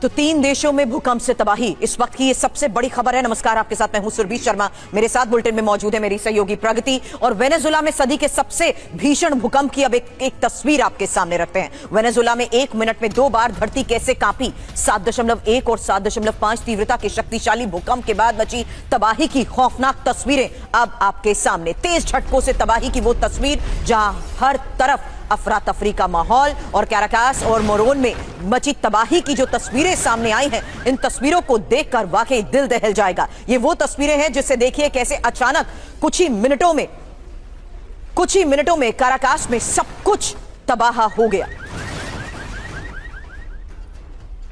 तो 3 देशों में भूकंप से तबाही, इस वक्त की ये सबसे बड़ी खबर है। नमस्कार, आपके साथ मैं हूं सुरभि शर्मा। मेरे साथ बुलेटिन में मौजूद है मेरी सहयोगी प्रगति। और वेनेजुला में सदी के सबसे भीषण भूकंप की अब एक तस्वीर आपके सामने रखते हैं। वेनेजुला में 1 मिनट में 2 बार धरती कैसे कांपी। 7.1 और 7.5 तीव्रता के शक्तिशाली भूकंप के बाद मची तबाही की खौफनाक तस्वीरें अब आपके सामने। तेज झटकों से तबाही की वो तस्वीर जहां हर तरफ अफरा तफरी का माहौल, और कैराकास और मोरोन में मची तबाही की जो तस्वीरें सामने आई हैं, इन तस्वीरों को देखकर वाकई दिल दहल जाएगा। ये वो तस्वीरें हैं जिससे देखिए कैसे अचानक कुछ ही मिनटों में कैराकास में सब कुछ तबाह हो गया।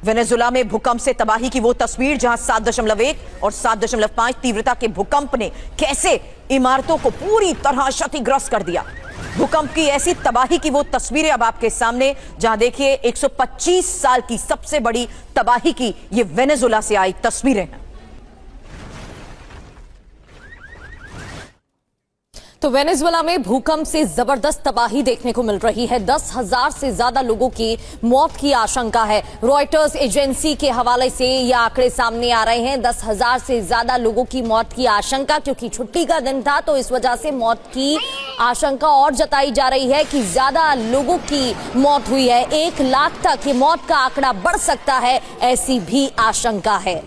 वेनेजुला में भूकंप से तबाही की वो तस्वीर जहां 7.1 और 7.5 तीव्रता के भूकंप ने कैसे इमारतों को पूरी तरह क्षतिग्रस्त कर दिया। भूकंप की ऐसी तबाही की वो तस्वीरें अब आपके सामने, जहां देखिए 125 साल की सबसे बड़ी तबाही की ये वेनेजुला से आई तस्वीरें हैं। तो वेनेजुला में भूकंप से जबरदस्त तबाही देखने को मिल रही है। 10,000 से ज्यादा लोगों की मौत की आशंका है। रॉयटर्स एजेंसी के हवाले से ये आंकड़े सामने आ रहे हैं। 10,000 से ज्यादा लोगों की मौत की आशंका, क्योंकि छुट्टी का दिन था तो इस वजह से मौत की आशंका और जताई जा रही है कि ज्यादा लोगों की मौत हुई है। 1 लाख तक ये मौत का आंकड़ा बढ़ सकता है, ऐसी भी आशंका है।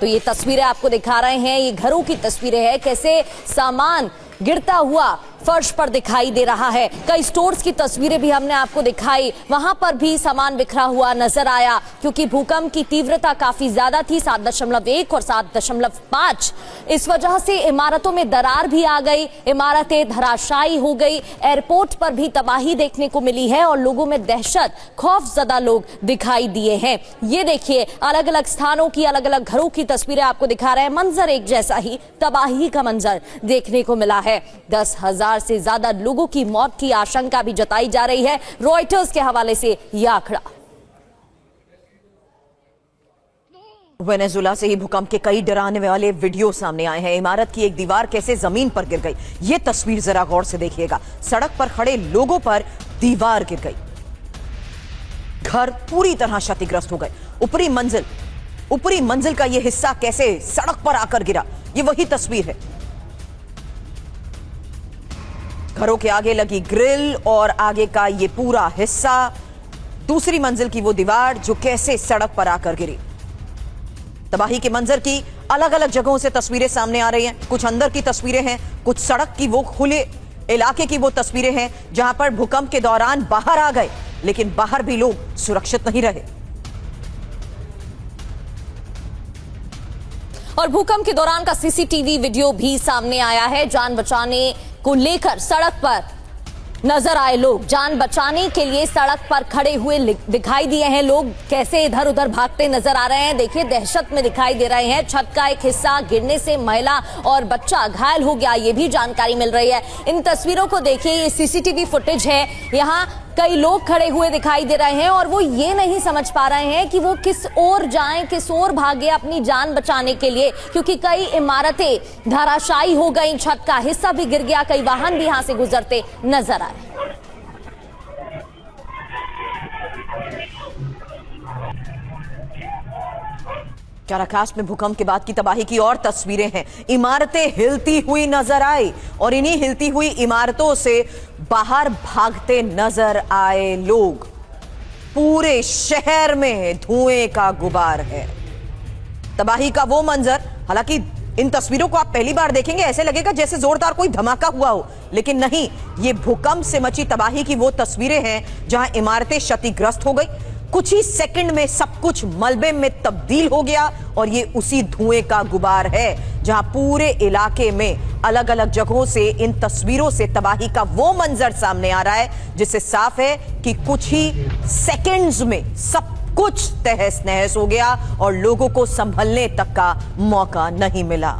तो ये तस्वीरें आपको दिखा रहे हैं, ये घरों की तस्वीरें हैं, कैसे सामान गिरता हुआ फर्श पर दिखाई दे रहा है। कई स्टोर्स की तस्वीरें भी हमने आपको दिखाई, वहां पर भी सामान बिखरा हुआ नजर आया, क्योंकि भूकंप की तीव्रता काफी ज्यादा थी, 7.1 और 7.5। इस वजह से इमारतों में दरार भी आ गई, इमारतें धराशायी हो गई। एयरपोर्ट पर भी तबाही देखने को मिली है और लोगों में दहशत, खौफजदा लोग दिखाई दिए हैं। ये देखिए, अलग अलग स्थानों की, अलग अलग घरों की तस्वीरें आपको दिखा रहे हैं। मंजर एक जैसा ही, तबाही का मंजर देखने को मिला है। 10,000 से ज्यादा लोगों की मौत की आशंका भी जताई जा रही है, रॉयटर्स के हवाले से यह आंकड़ा। वेनेजुला से ही भूकंप के कई डराने वाले वीडियो सामने आए हैं। इमारत की एक दीवार कैसे जमीन पर गिर गई, यह तस्वीर जरा गौर से देखिएगा। सड़क पर खड़े लोगों पर दीवार गिर गई, घर पूरी तरह क्षतिग्रस्त हो गए। ऊपरी मंजिल का यह हिस्सा कैसे सड़क पर आकर गिरा, यह वही तस्वीर है। घरों के आगे लगी ग्रिल और आगे का ये पूरा हिस्सा, दूसरी मंजिल की वो दीवार जो कैसे सड़क पर आकर गिरी। तबाही के मंजर की अलग अलग जगहों से तस्वीरें सामने आ रही हैं। कुछ अंदर की तस्वीरें हैं, कुछ सड़क की वो खुले इलाके की वो तस्वीरें हैं जहां पर भूकंप के दौरान बाहर आ गए, लेकिन बाहर भी लोग सुरक्षित नहीं रहे। और भूकंप के दौरान का सीसीटीवी वीडियो भी सामने आया है। जान बचाने को लेकर सड़क पर नजर आए लोग, जान बचाने के लिए सड़क पर खड़े हुए दिखाई दिए हैं। लोग कैसे इधर उधर भागते नजर आ रहे हैं, देखिए दहशत में दिखाई दे रहे हैं। छत का एक हिस्सा गिरने से महिला और बच्चा घायल हो गया, ये भी जानकारी मिल रही है। इन तस्वीरों को देखिए, ये सीसीटीवी फुटेज है। यहाँ कई लोग खड़े हुए दिखाई दे रहे हैं और वो ये नहीं समझ पा रहे हैं कि वो किस ओर जाएं, किस ओर भागे अपनी जान बचाने के लिए, क्योंकि कई इमारतें धराशायी हो गई, छत का हिस्सा भी गिर गया, कई वाहन भी यहां से गुजरते नजर आए। कैराकास में भूकंप के बाद की तबाही की और तस्वीरें हैं। इमारतें हिलती हुई नजर आई और इन्हीं हिलती हुई इमारतों से बाहर भागते नजर आए लोग। पूरे शहर में धुएं का गुबार है। तबाही का वो मंजर, हालांकि इन तस्वीरों को आप पहली बार देखेंगे ऐसे लगेगा जैसे जोरदार कोई धमाका हुआ हो, लेकिन नहीं, ये भूकंप से मची तबाही की वो तस्वीरें हैं जहां इमारतें क्षतिग्रस्त हो गई। कुछ ही सेकंड में सब कुछ मलबे में तब्दील हो गया और ये उसी धुएं का गुबार है जहां पूरे इलाके में अलग अलग जगहों से इन तस्वीरों से तबाही का वो मंजर सामने आ रहा है, जिससे साफ है कि कुछ ही सेकंड्स में सब कुछ तहस नहस हो गया और लोगों को संभलने तक का मौका नहीं मिला।